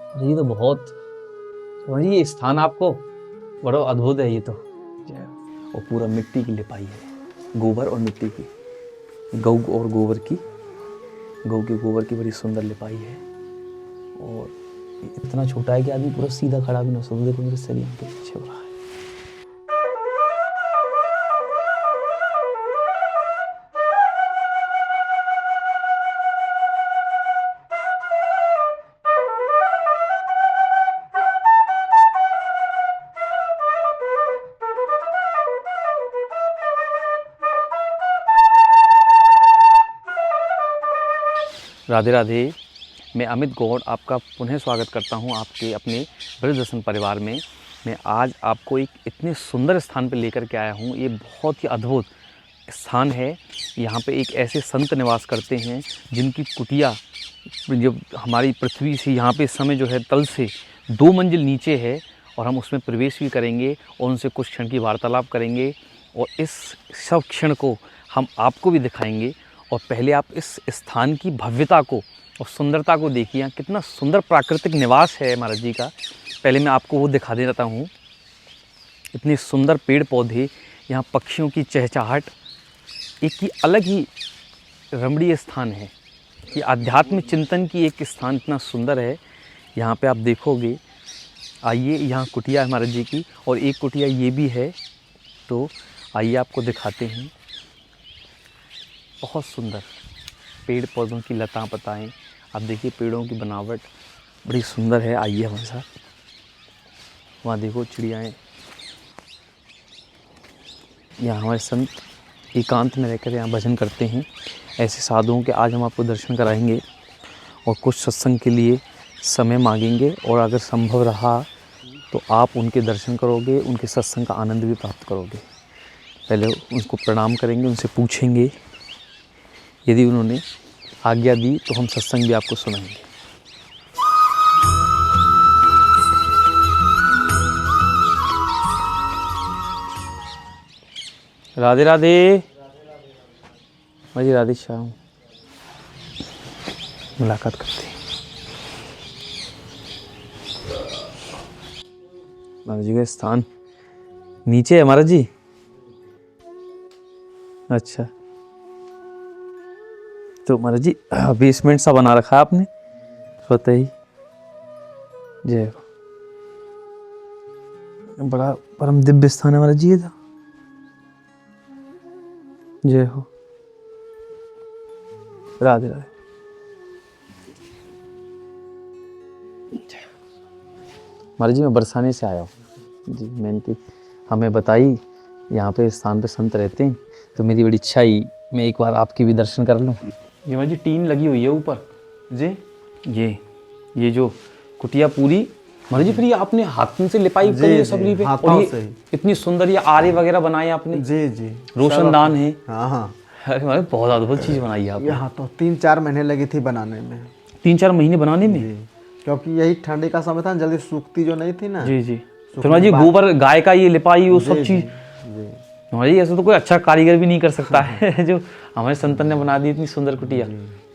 ये तो बहुत समझिए, ये स्थान आपको बड़ा अद्भुत है ये तो। और पूरा मिट्टी की लिपाई है, गोबर और मिट्टी की, गौ और गोबर की, गौ के गोबर की बड़ी सुंदर लिपाई है। और इतना छोटा है कि आदमी पूरा सीधा खड़ा भी ना हो। देखो मेरे शरीर के पीछे हो रहा है। राधे राधे। मैं अमित गौड़ आपका पुनः स्वागत करता हूं आपके अपने ब्रज दर्शन परिवार में। मैं आज आपको एक इतने सुंदर स्थान पर लेकर के आया हूं। ये बहुत ही अद्भुत स्थान है। यहाँ पे एक ऐसे संत निवास करते हैं जिनकी कुटिया जब हमारी पृथ्वी से यहाँ पे इस समय जो है तल से 2 मंजिल नीचे है। और हम उसमें प्रवेश भी करेंगे और उनसे कुछ क्षण की वार्तालाप करेंगे और इस सब क्षण को हम आपको भी दिखाएंगे। और पहले आप इस स्थान की भव्यता को और सुंदरता को देखिए। यहाँ कितना सुंदर प्राकृतिक निवास है महाराज जी का। पहले मैं आपको वो दिखा देता हूँ। इतने सुंदर पेड़ पौधे, यहाँ पक्षियों की चहचहाहट, एक ही अलग ही रमणीय स्थान है। ये आध्यात्म चिंतन की एक स्थान इतना सुंदर है। यहाँ पे आप देखोगे, आइए, यहाँ कुटिया है महाराज जी की और एक कुटिया ये भी है। तो आइए आपको दिखाते हैं। बहुत सुंदर पेड़ पौधों की लता पताएँ, आप देखिए पेड़ों की बनावट बड़ी सुंदर है। आइए हमारे साथ। वहाँ देखो चिड़ियाएँ। यहाँ हमारे संत एकांत में रहकर यहाँ भजन करते हैं। ऐसे साधुओं के आज हम आपको दर्शन कराएंगे और कुछ सत्संग के लिए समय मांगेंगे। और अगर संभव रहा तो आप उनके दर्शन करोगे, उनके सत्संग का आनंद भी प्राप्त करोगे। पहले उनको प्रणाम करेंगे, उनसे पूछेंगे, यदि उन्होंने आज्ञा दी तो हम सत्संग भी आपको सुनाएंगे। राधे राधे। जी राधे श्याम। मुलाकात करते हैं। महाराज जी का स्थान नीचे है महाराज जी। अच्छा, तो महाराज जी बेसमेंट सा बना रखा है आपने स्वतः ही। जय हो। बड़ा परम दिव्य स्थान है महाराज जी ये तो। जय हो। राधे राधे। महाराज जी मैं बरसाने से आया हूँ जी। मैंने हमें बताई यहाँ पे स्थान पे संत रहते हैं, तो मेरी बड़ी इच्छा ही मैं एक बार आपकी भी दर्शन कर लूँ। ये महाराज जी टीन लगी हुई है ऊपर जी। ये जो कुटिया पूरी महाराज जी, फिर ये आपने हाथों से लिपाई करी है सब पे। और ये इतनी सुंदर ये आरे वगैरह बनाए आपने। जी जी, रोशनदान है। हाँ हाँ। अरे महाराज बहुत अद्भुत चीज़ बनाई है आपने। ये हाथों 3-4 महीने लगी थी बनाने में। 3-4 महीने बनाने में? क्योंकि यही ठंडी का समय था, जल्दी सूखती जो नहीं थी ना। जी जी। फिर महाराज जी गोबर गाय का ये लिपाई वो सब चीज़। महाराज जी ऐसा तो कोई अच्छा कारीगर भी नहीं कर सकता है जो हमारे संतन ने बना दी इतनी सुंदर कुटिया।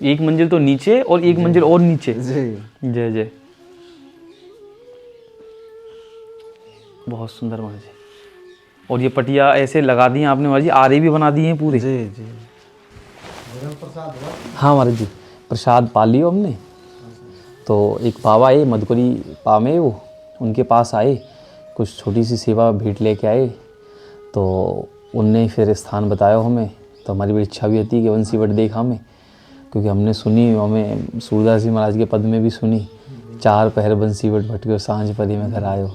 1 मंजिल तो नीचे और 1 मंजिल और नीचे। जय जय। बहुत सुंदर महाराज जी। और ये पटिया ऐसे लगा दी हैं आपने महाराज जी, आरे भी बना दिए हैं पूरे। जी जी। हाँ महाराज जी, प्रसाद पा लियो हमने। तो एक बाबा है मधुकरी पा में, वो उनके पास आए, कुछ छोटी सी सेवा भेंट लेके आए। तो उनने फिर स्थान बताया हमें। तो हमारी बड़ी इच्छा भी होती है कि वंशी वट देखा हमें, क्योंकि हमने सुनी, हमें सूरदास जी महाराज के पद में भी सुनी, 4 पहर बंसी वट भटके सांझ परी में घर आयो।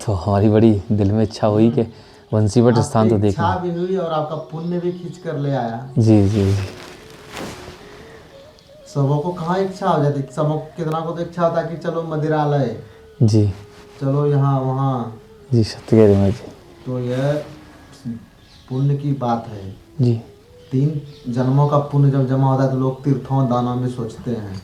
तो हमारी बड़ी दिल में इच्छा हुई कि वंशी वट स्थान तो देखना। इच्छा भी हुई और आपका पुण्य भी खींच कर ले आया। जी जी जी। सबों को कहाँ इच्छा हो जाती, सबों कितना को तो इच्छा होता है कि चलो मदिरालय जी, चलो यहाँ वहाँ जी सत्य कह रहे हैं जी। तो यह पुण्य की बात है जी। 3 जन्मों का पुण्य जब जमा होता है तो लोग तीर्थों दानों में सोचते हैं।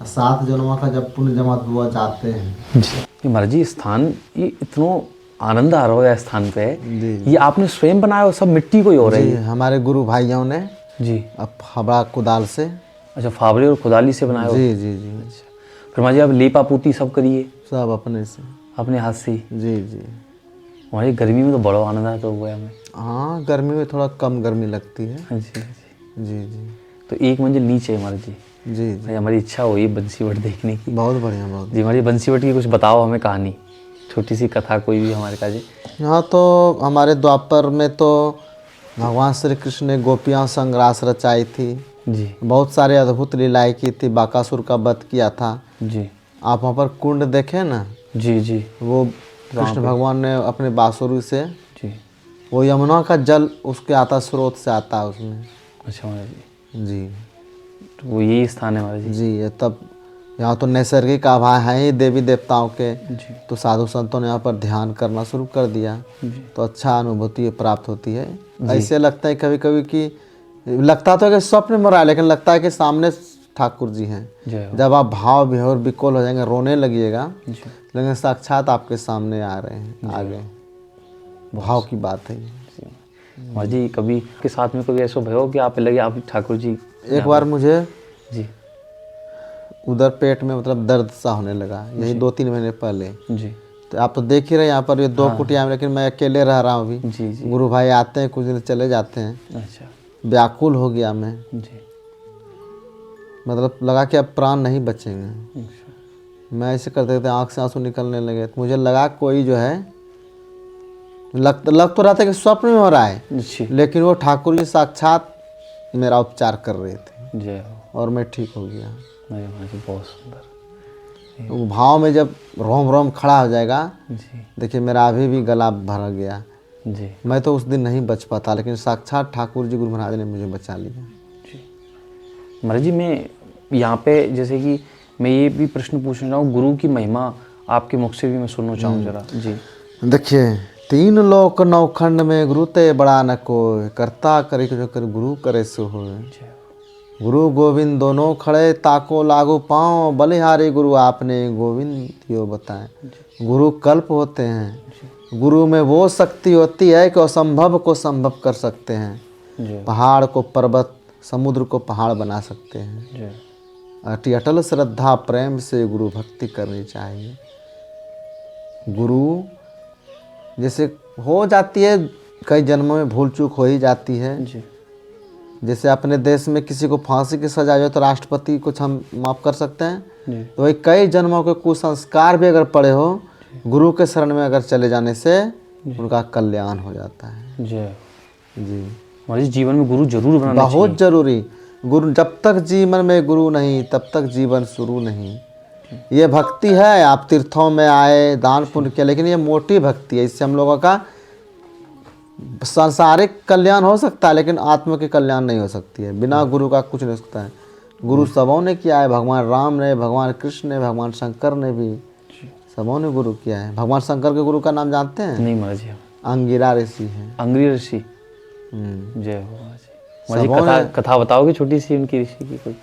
7 जन्मों का जब पुण्य जमा हुआ जाते हैं जी। महाराज जी स्थान ये इतना आनंद आ रहा है स्थान पे। ये आपने स्वयं बनाया सब मिट्टी को ही हो रही है? हमारे गुरु भाइयों ने जी, अब फावड़ा कुदाल से। अच्छा, फावड़े और कुदाली से बनाया? जी जी जी। अच्छा, ब्रह्मा जी आप लीपा पोती सब करिए सब अपने से। अपने हाथ से ही? जी जी। हमारी गर्मी में तो बड़ा आनंद आता हुआ है हमें। हाँ, गर्मी में थोड़ा कम गर्मी लगती है। हाँ जी, हाँ जी। जी जी तो एक मंजिल नीचे है हमारे जी। जी जी। भाई हमारी इच्छा हुई बंसीवट देखने की। बहुत बढ़िया, बहुत। जी हमारी बंसीवट की कुछ बताओ हमें कहानी, छोटी सी कथा कोई भी हमारे का जी। हाँ, तो हमारे द्वापर में तो भगवान श्री कृष्ण ने गोपियाँ संग रास रचाई थी, जी बहुत सारे अद्भुत लीलाएं की थी, बाकासुर का वध किया था। जी आप वहाँ पर कुंड देखें ना, जी जी वो कृष्ण भगवान ने अपने बांसुरी से, जी। वो यमुना का जल उसके आता, स्रोत से आता है उसमें। अच्छा महाराज जी, जी तो वो यही स्थान है महाराज जी। जी। ये तब यहाँ तो नैसर्गिक आभा है ही देवी देवताओं के, जी तो साधु संतों ने यहाँ पर ध्यान करना शुरू कर दिया, जी तो अच्छा अनुभूति प्राप्त होती है। ऐसे लगता है कभी कभी कि लगता तो है कि स्वप्न में रहा है, लेकिन लगता है कि सामने ठाकुर जी हैं। जय हो। जब आप भाव विभोर विकोल हो जाएंगे, रोने लगिएगा, जी लेकिन साक्षात आपके सामने आ रहे हैं, आ गए। भाव की बात है ये। महाराज जी कभी के साथ में कभी ऐसा भयो कि आप लगे आप ठाकुर जी? एक बार मुझे जी उधर पेट में मतलब दर्द सा होने लगा, यही 2-3 महीने पहले। जी तो आप तो देख ही रहे यहाँ पर ये 2 कुटिया में, लेकिन मैं अकेले रह रहा हूँ अभी। जी जी। गुरु भाई आते हैं, कुछ दिन चले जाते हैं। अच्छा व्याकुल हो गया मैं, जी। मतलब लगा कि अब प्राण नहीं बचेंगे। अच्छा मैं ऐसे करते करते आँख से आंसू निकलने लगे, तो मुझे लगा कोई जो है, लग तो रहा था कि स्वप्न में हो रहा है, जी। लेकिन वो ठाकुर जी साक्षात मेरा उपचार कर रहे थे, जय हो। और मैं ठीक हो गया। नहीं महाराज जी बहुत सुंदर। वो भाव में जब रोम रोम खड़ा हो जाएगा, जी देखिए मेरा अभी भी गला भर गया। जी मैं तो उस दिन नहीं बच पाता, लेकिन साक्षात ठाकुर जी गुरु महाराज ने मुझे बचा लिया। जी। महाराज जी मैं यहाँ पे जैसे कि मैं ये भी प्रश्न पूछना चाहूँ, गुरु की महिमा आपके मुख से भी मैं सुनना चाहूँ जरा जी। देखिए, 3 लोक 9 खंड में गुरु ते बड़ा न कोय, करता करे जो कर गुरु करे सो होय। जय हो। गुरु गोविंद दोनों खड़े, ताको लागू पाँव, बलिहारी गुरु आपने गोविंद यो बताएं। गुरु कल्प होते हैं, गुरु में वो शक्ति होती है कि असंभव को संभव कर सकते हैं। जय हो। पहाड़ को पर्वत, समुद्र को पहाड़ बना सकते हैं। जय हो। अटल श्रद्धा प्रेम से गुरु भक्ति करनी चाहिए। गुरु जैसे हो जाती है, कई जन्मों में भूल चूक हो ही जाती है। जी जैसे अपने देश में किसी को फांसी की सजा हो तो राष्ट्रपति कुछ हम माफ़ कर सकते हैं, जी तो वही कई जन्मों के कुसंस्कार भी अगर पड़े हो, गुरु के शरण में अगर चले जाने से उनका कल्याण हो जाता है। जय हो। जी, हमारे जीवन में गुरु जरूर बनाना बहुत जरूरी। गुरु जब तक जीवन में गुरु नहीं, तब तक जीवन शुरू नहीं। ये भक्ति है, आप तीर्थों में आए, दान पुण्य किया, लेकिन ये मोटी भक्ति है। इससे हम लोगों का सांसारिक कल्याण हो सकता है, लेकिन आत्मा के कल्याण नहीं हो सकती है। बिना गुरु का कुछ नहीं हो सकता है। गुरु सबों ने किया है, भगवान राम ने, भगवान कृष्ण ने, भगवान शंकर ने भी, सबों ने गुरु किया है। भगवान शंकर के गुरु का नाम जानते हैं? नहीं महाराज जी। अंगिरा ऋषि हैं। अंग्रेज ऋषि। जय हो महाराज जी। महाराज जी कथा बताओगे छोटी सी उनकी ऋषि की कोई?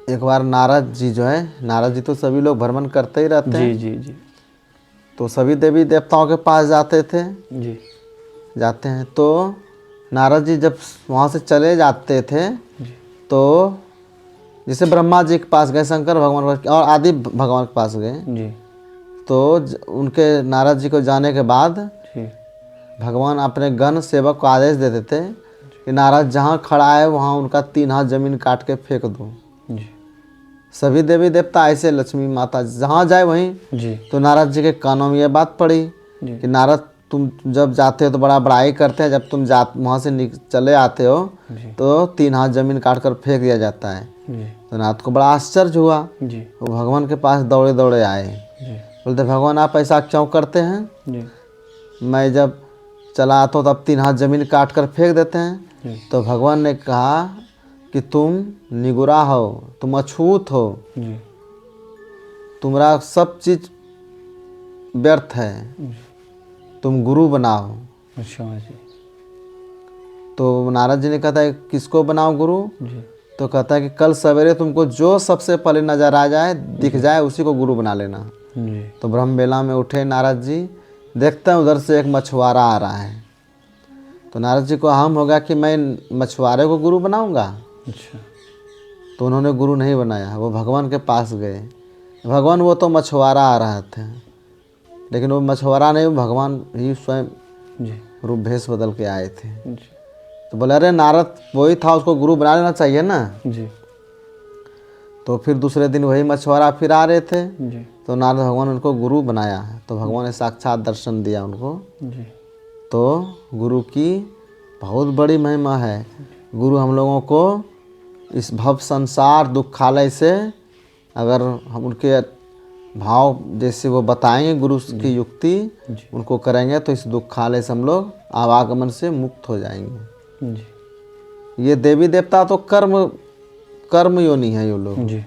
एक बार नारद जी जो है, नारद जी तो सभी लोग भ्रमण करते ही रहते हैं, जी जी जी तो सभी देवी देवताओं के पास जाते थे, जी जाते हैं। तो नारद जी जब वहाँ से चले जाते थे, तो जैसे ब्रह्मा जी के पास गए, शंकर भगवान और आदि भगवान के पास गए, जी तो उनके नारद जी को जाने के बाद जी भगवान अपने गण सेवक को आदेश देते थे कि नारद जहाँ खड़ा है वहाँ उनका 3 हाथ जमीन काट के फेंक दो। जी सभी देवी देवता ऐसे, लक्ष्मी माता जहाँ जाए वहीं। जी तो नारद जी के कानों में ये बात पड़ी जी कि नारद तुम जब जाते हो तो बड़ा बड़ाई करते हैं, जब तुम वहाँ से चले आते हो जी तो 3 हाथ जमीन काट कर फेंक दिया जाता है। जी तो नारद को बड़ा आश्चर्य हुआ, जी वो भगवान के पास दौड़े दौड़े आए, जी बोलते भगवान आप ऐसा क्यों करते हैं? जी मैं जब चला आता हूँ तब 3 हाथ जमीन काट कर फेंक देते हैं। जी तो भगवान ने कहा कि तुम निगुरा हो, तुम अछूत हो, जी तुम्हारा सब चीज व्यर्थ है, तुम गुरु बनाओ। अच्छा जी तो नारद जी ने कहा था किसको बनाओ गुरु? जी तो कहता है कि कल सवेरे तुमको जो सबसे पहले नजर आ जाए, दिख जाए, उसी को गुरु बना लेना। जी तो ब्रह्म बेला में उठे नारद जी, देखते हैं उधर से एक मछुआरा आ रहा है। तो नारद जी को अहम होगा कि मैं मछुआरे को गुरु बनाऊंगा। अच्छा तो उन्होंने गुरु नहीं बनाया, वो भगवान के पास गए। भगवान वो तो मछुआरा आ रहे थे, लेकिन वो मछुआरा नहीं, वो भगवान ही स्वयं जी रूप भेष बदल के आए थे। जी तो बोले अरे नारद वही था, उसको गुरु बना लेना चाहिए ना। जी तो फिर दूसरे दिन वही मछुआरा फिर आ रहे थे, जी तो नारद भगवान उनको गुरु बनाया है। तो भगवान ने साक्षात दर्शन दिया उनको। जी तो गुरु की बहुत बड़ी महिमा है। गुरु हम लोगों को इस भव संसार दुखालय से, अगर हम उनके भाव जैसे वो बताएंगे, गुरु की युक्ति उनको करेंगे, तो इस दुखालय से हम लोग आवागमन से मुक्त हो जाएंगे। जी ये देवी देवता तो कर्म योनि है। ये लोग जी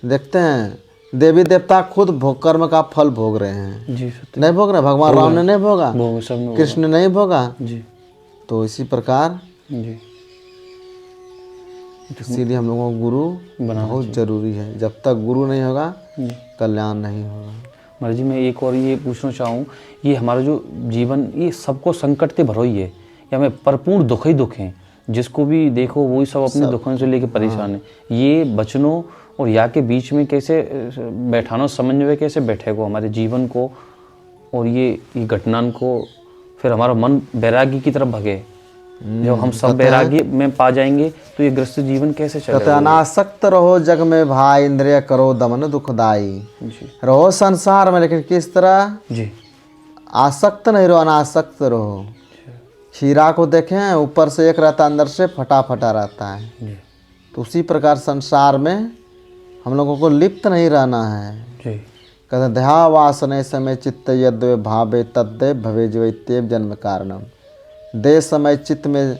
देखते हैं देवी देवता खुद कर्म का फल भोग रहे हैं। जी सत्य नहीं भोग रहे, भगवान राम ने नहीं भोगा, वो सब ने कृष्ण ने नहीं भोगा। जी तो इसी प्रकार जी इसीलिए हम लोगों को गुरु बहुत जरूरी है। जब तक गुरु नहीं होगा कल्याण नहीं होगा। महाराज जी, मैं एक और ये पूछना चाहूँ, ये हमारा जो जीवन ये सबको संकट से भरो ही है, या हमें भरपूर दुख ही दुख हैं, जिसको भी देखो वही सब अपने दुखों से लेके परेशान है। ये बचनों और या के बीच में कैसे बैठाना, समन्वय कैसे बैठेगा हमारे जीवन को और ये घटना को, फिर हमारा मन वैराग्य की तरफ भगे। जब हम सब वैराग्य में पा जाएंगे तो ये ग्रस्त जीवन कैसे कहते चलेगा। अनासक्त रहो जग में भाई, इंद्रिय करो दमन दुखदाई। जी रहो संसार में, लेकिन किस तरह? जी आसक्त नहीं रहो, अनासक्त रहो। खीरा को देखें, ऊपर से एक रहता, अंदर से फटा फटा रहता है। जी तो उसी प्रकार संसार में हम लोगों को लिप्त नहीं रहना है। जी कहते ध्यावासने समय चित्त यद्वे भावे तद्दे भवे जीवत्येव जन्म कारणम। दे समय चित्त में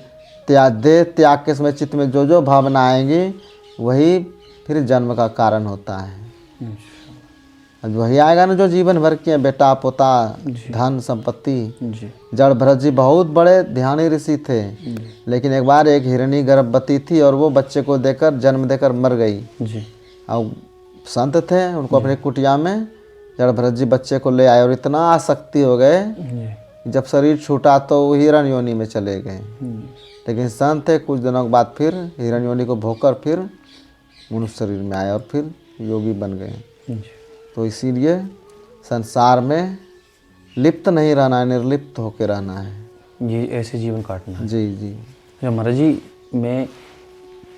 दे त्याग के समय चित्त में जो जो भावना आएंगी वही फिर जन्म का कारण होता है। अब वही आएगा ना जो जीवन भर के बेटा पोता धन संपत्ति। जी जड़ भरत जी बहुत बड़े ध्यानी ऋषि थे, लेकिन एक बार एक हिरणी गर्भवती थी और वो बच्चे को देकर जन्म देकर मर गई। जी और संत थे, उनको अपने कुटिया में जड़ भरत जी बच्चे को ले आए और इतना आसक्ति हो गए, जब शरीर छूटा तो वो हिरण योनि में चले गए। लेकिन संत थे, कुछ दिनों के बाद फिर हिरण योनि को भोगकर फिर मनुष्य शरीर में आए और फिर योगी बन गए। तो इसीलिए संसार में लिप्त नहीं रहना है, निर्लिप्त होकर रहना है। ये ऐसे जीवन काटना है। जी जी। महाराज जी, मैं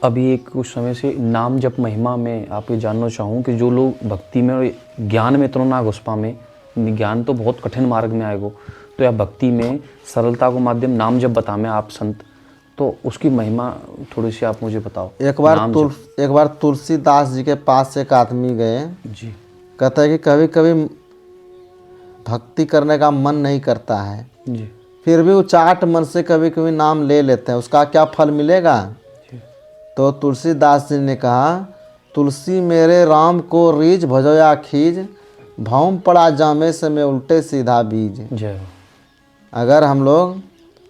अभी एक कुछ समय से नाम जप महिमा में आपको जानना चाहूँ कि जो लोग भक्ति में और ज्ञान में इतना ना घुस पाए, ज्ञान तो बहुत कठिन मार्ग में आएगो, तो या भक्ति में सरलता को माध्यम नाम जप बतामें आप संत, तो उसकी महिमा थोड़ी सी आप मुझे बताओ। एक बार तुलसीदास जी के पास एक आदमी गए। जी कहता है कि कभी कभी भक्ति करने का मन नहीं करता है, जी फिर भी उचाट मन से कभी कभी नाम ले लेते हैं, उसका क्या फल मिलेगा? तो तुलसीदास जी ने कहा, तुलसी मेरे राम को रीझ भजोया खीज, भौम पड़ा जामे से मैं उल्टे सीधा बीज। जय। अगर हम लोग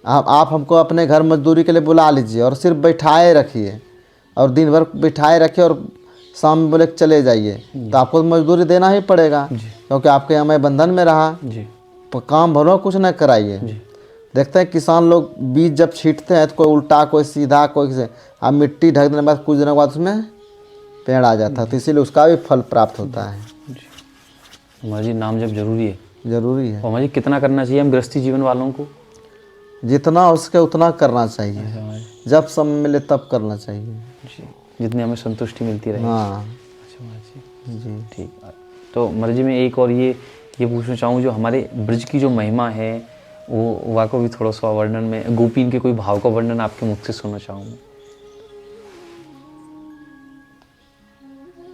आप हमको अपने घर मजदूरी के लिए बुला लीजिए और सिर्फ बैठाए रखिए और दिन भर बैठाए रखिए और शाम में बोले चले जाइए, तो आपको मजदूरी देना ही पड़ेगा, क्योंकि आपके यहाँ मैं बंधन में रहा। जी काम भरो कुछ न कराइए। देखते हैं किसान लोग बीज जब छींटते हैं तो कोई उल्टा कोई सीधा कोई से, अब मिट्टी ढक देने के बाद कुछ दिनों के बाद उसमें पेड़ आ जाता है, तो इसीलिए उसका भी फल प्राप्त होता है। महाराज जी, नाम जप जरूरी है। जरूरी है। और महाराज जी, कितना करना चाहिए हम गृहस्थी जीवन वालों को? जितना हो सके उतना करना चाहिए, जब समय मिले तब करना चाहिए। जी, जितनी हमें संतुष्टि मिलती रहे। हाँ। अच्छा महाराज जी, जी ठीक। तो महाराज जी, मैं एक और ये पूछना चाहूँ, जो हमारे ब्रज की जो महिमा है वो वाको भी थोड़ा सा वर्णन में, गोपीन के कोई भाव का वर्णन आपके मुख से सुनना चाहूँगा।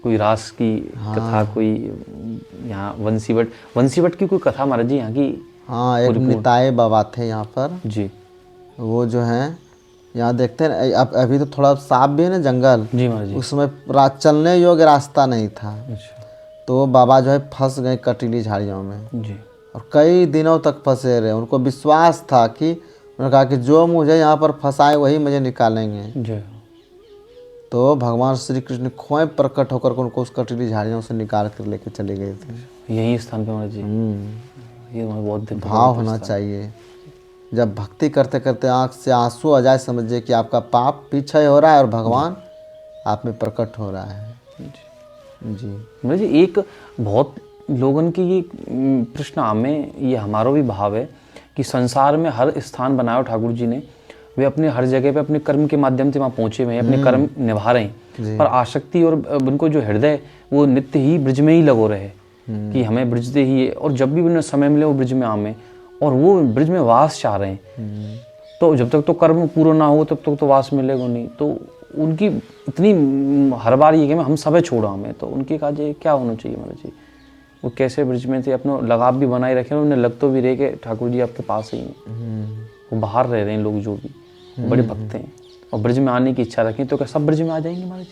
कोई रास की कथा, कोई यहाँ वंशीवट की कोई कथा महाराज जी यहाँ की? हाँ, एक निताई बाबा थे यहाँ पर जी। वो जो हैं यहाँ देखते हैं, अब अभी तो थोड़ा साफ भी है ना जंगल। जी महाराज जी। उसमें चलने योग्य रास्ता नहीं था। अच्छा। तो बाबा जो है फंस गए कटीली झाड़ियों में जी। और कई दिनों तक फंसे रहे। उनको विश्वास था कि, उन्होंने कहा कि जो मुझे यहाँ पर फंसाए वही मुझे निकालेंगे। जय। तो भगवान श्री कृष्ण स्वयं प्रकट होकर उनको उस कटीली झाड़ियों से निकाल कर लेके चले गए थे। यही स्थान पे महाराज जी। ये बहुत भाव होना चाहिए। जब भक्ति करते करते आँख से आंसू आ जाए, समझिए कि आपका पाप पीछे हो रहा है और भगवान आप में प्रकट हो रहा है। जी मुझे एक बहुत लोगन की ये प्रश्न हमें, ये हमारा भी भाव है कि संसार में हर स्थान बनाया ठाकुर जी ने, वे अपने हर जगह पे अपने कर्म के माध्यम से वहाँ पहुँचे हुए हैं, अपने कर्म निभा रहे हैं, पर आसक्ति और उनको जो हृदय वो नित्य ही ब्रिज में ही लगो रहे कि हमें ब्रिज दे ही है, और जब भी उन्हें समय मिले वो ब्रिज में आवे और वो ब्रिज में वास चाह रहे हैं। तो जब तक तो कर्म पूरा ना हो तब तक तो वास मिलेगा नहीं। तो उनकी इतनी हर बार ये कि हम सब छोड़ा हमें, तो उनके काज क्या होना चाहिए महाराज जी? वो कैसे ब्रिज में थे अपना लगाव भी बनाए रखे, उन्हें लग तो भी रहे कि ठाकुर जी आपके पास ही हैं, वो बाहर रह रहे हैं लोग जो भी बड़े भक्त हैं और ब्रिज में आने की इच्छा रखें, तो क्या सब ब्रिज में आ जाएंगे महाराज जी?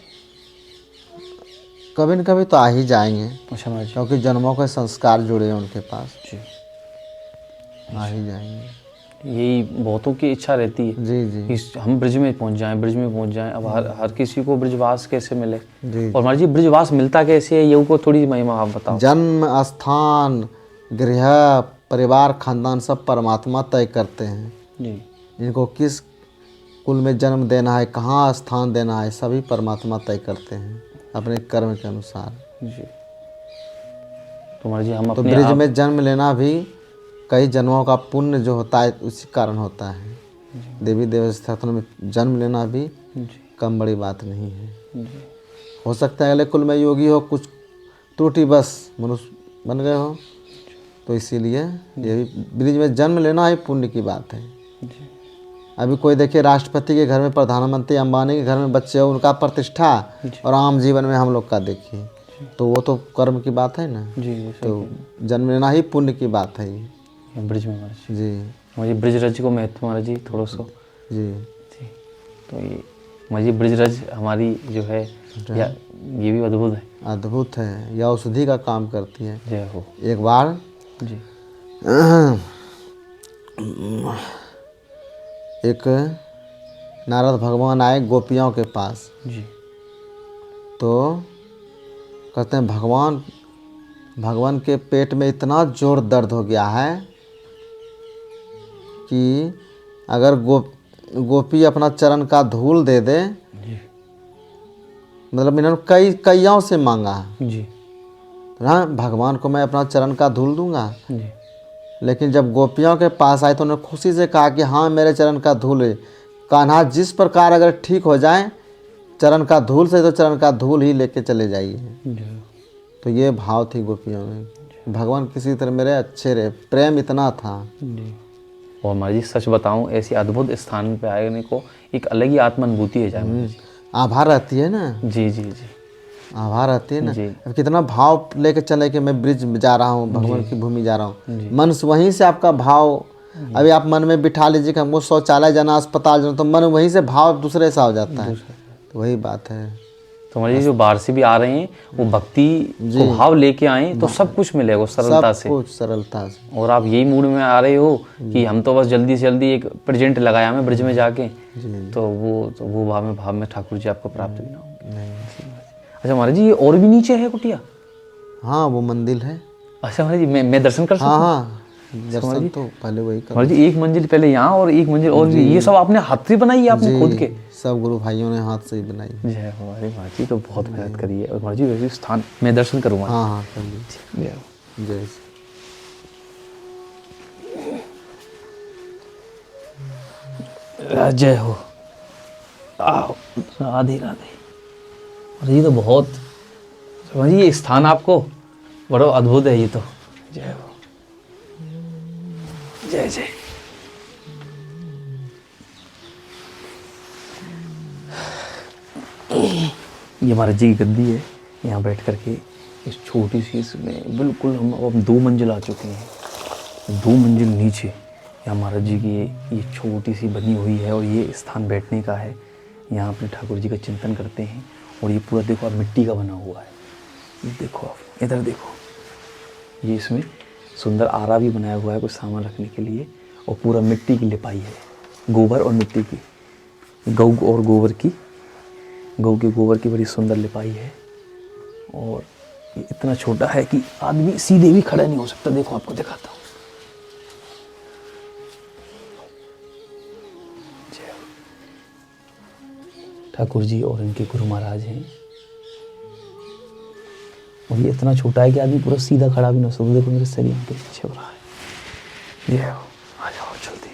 कभी न कभी तो आ ही जाएंगे, अच्छा महाराज जी। क्योंकि जन्मों के संस्कार जुड़े हैं उनके पास, जी आ ही जाएंगे। यही बहुतों की इच्छा रहती है जी जी कि हम ब्रिज में पहुंच जाएं, ब्रिज में पहुंच जाएं। अब हर किसी को ब्रिजवास कैसे मिले, जी। और महाराज जी ब्रिजवास मिलता कैसे है, ये को थोड़ी महिमा आप बताओ। जन्म स्थान गृह परिवार खानदान सब परमात्मा तय करते हैं। जी इनको किस कुल में जन्म देना है, कहाँ स्थान देना है, सभी परमात्मा तय करते हैं अपने कर्म के अनुसार। जी तो महाराज जी हम तो अपने ब्रिज में जन्म लेना भी कई जन्मों का पुण्य जो होता है उसी कारण होता है। देवी देव स्थान में जन्म लेना भी जी कम बड़ी बात नहीं है। जी हो सकता है अगले कुल में योगी हो, कुछ त्रुटि बस मनुष्य बन गए हो, तो इसीलिए ये भी ब्रिज में जन्म लेना ही पुण्य की बात है। जी अभी कोई देखिए राष्ट्रपति के घर में, प्रधानमंत्री अंबानी के घर में बच्चे हो, उनका प्रतिष्ठा, और आम जीवन में हम लोग का देखिए, तो वो तो कर्म की बात है ना। जी तो जन्म लेना ही पुण्य की बात है ये। ब्रिज में महाराज जी, जी महाराज जी ब्रिजरज को महत्व महाराज जी थोड़ा सा। जी जी तो ये महाराज जी ब्रिजरज हमारी जो है या ये भी अद्भुत है, अद्भुत है, यह औषधि का काम करती है। जय हो। एक बार जी एक नारद भगवान आए गोपियों के पास, जी तो कहते हैं भगवान के पेट में इतना जोर दर्द हो गया है कि अगर गोपी अपना चरण का धूल दे दे, जी मतलब इन्होंने कईयों से मांगा, जी हाँ भगवान को मैं अपना चरण का धूल दूंगा, जी लेकिन जब गोपियों के पास आए तो उन्होंने खुशी से कहा कि हाँ मेरे चरण का धूल है। कान्हा जिस प्रकार अगर ठीक हो जाए चरण का धूल से, तो चरण का धूल ही लेके चले जाइए। जी तो ये भाव थी गोपियों में, भगवान किसी तरह मेरे अच्छे रहे, प्रेम इतना था। जी और महाराज जी सच बताऊं, ऐसी अद्भुत स्थान पे आने को एक अलग ही आत्मानुभूति है जाए महाराज जी। आभा रहती है ना, जी जी जी आभा रहती है ना। जी। अब कितना भाव लेके चले कि मैं ब्रिज में जा रहा हूँ, भगवान की भूमि जा रहा हूँ, मन से वहीं से आपका भाव। अभी आप मन में बिठा लीजिए कि हमको शौचालय जाना, अस्पताल जाना, तो मन वहीं से भाव दूसरे सा हो जाता है। तो वही बात है। तो महाराज जी जो बाहर से भी आ रहे हैं वो भक्ति को भाव लेके आए तो सब कुछ मिलेगा सरलता से, कुछ सरलता से। और आप यही मूड में आ रहे हो कि हम तो बस जल्दी से जल्दी एक प्रेजेंट लगाया हमें ब्रिज में जाके, तो वो भाव में ठाकुर जी आपको प्राप्त भी ना होंगे। अच्छा महाराज जी ये और भी नीचे है कुटिया? हाँ वो मंदिर है। अच्छा महाराज जी मैं दर्शन कर सकता हूँ? हाँ दर्शन तो पहले वही कर। महाराज जी एक मंजिल पहले यहाँ और एक मंजिल और ये सब आपने हाथ से बनाई है, आपने खुद के? सब गुरु भाइयों ने हाथ से ही बनाई। जय हो। अरे महाराज जी तो बहुत मेहनत करी है। और महाराज जी वैसे स्थान मैं दर्शन करूँगा। हाँ हाँ कर लीजिए। जय हो। जय जय हो। आओ राधे राधे। और ये तो बहुत समझिए ये स्थान आपको बड़ा अद्भुत है ये तो। जय हो। जय जय। ये महाराज जी की गद्दी है, यहाँ बैठ करके इस छोटी सी इसमें बिल्कुल हम अब 2 मंजिल आ चुके हैं। 2 मंजिल नीचे यहाँ महाराज जी की ये छोटी सी बनी हुई है और ये स्थान बैठने का है। यहाँ अपने ठाकुर जी का चिंतन करते हैं। और ये पूरा देखो आप मिट्टी का बना हुआ है, ये देखो आप इधर देखो, ये इसमें सुंदर आरा भी बनाया हुआ है कुछ सामान रखने के लिए। और पूरा मिट्टी की लिपाई है, गोबर और मिट्टी की, गौ और गोबर की, गौ के गोबर की बड़ी सुंदर लिपाई है। और ये इतना छोटा है कि आदमी सीधे भी खड़ा नहीं हो सकता। देखो आपको दिखाता हूँ, ठाकुर जी और इनके गुरु महाराज हैं। और ये इतना छोटा है कि आदमी पूरा सीधा खड़ा भी ना हो सकता। देखो मेरे शरीर के पीछे हो रहा है। ये हो, आ जाओ जल्दी।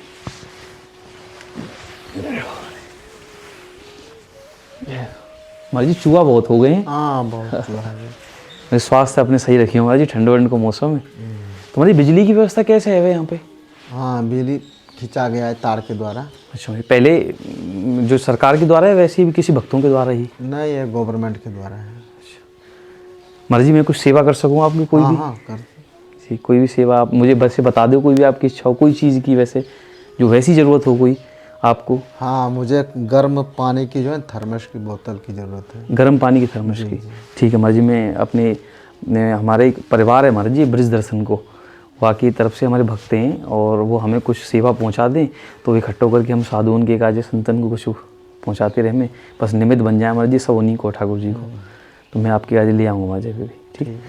महाराज जी चूहा बहुत हो गए हैं। हाँ बहुत चूहा है। मेरे स्वास्थ्य अपने सही रखिए महाराज जी, ठंड वंड को मौसम में। तो महाराज बिजली की व्यवस्था कैसे है वे यहाँ पे? हाँ बिजली खींचा गया है तार के द्वारा। अच्छा भाई, पहले जो सरकार के द्वारा है वैसे ही किसी भक्तों के द्वारा ही? नहीं, ये गवर्नमेंट के द्वारा है। महाराज जी मैं कुछ सेवा कर सकूँ आपकी कोई भी? हाँ कर। जी, कोई भी सेवा आप मुझे वैसे बता दो, कोई भी आपकी इच्छा हो, कोई चीज़ की वैसे जो वैसी ज़रूरत हो कोई आपको। हाँ मुझे गर्म पानी की जो है थर्मस की बोतल की ज़रूरत है। गर्म पानी की थर्मस की, ठीक है महाराज जी। मैं अपने हमारे एक परिवार है महाराज जी ब्रज दर्शन को, वहाँ की तरफ से हमारे भक्त हैं और वो हमें कुछ सेवा पहुँचा दें तो इकट्ठा होकर के हम साधुओं के काज संतन को कुछ पहुँचाते रहे। हमें बस निमित्त बन जाए महाराज जी, सब उन्हीं को ठाकुर जी को। तो मैं आपके आज ले आऊँगा महाराज जी, ठीक है।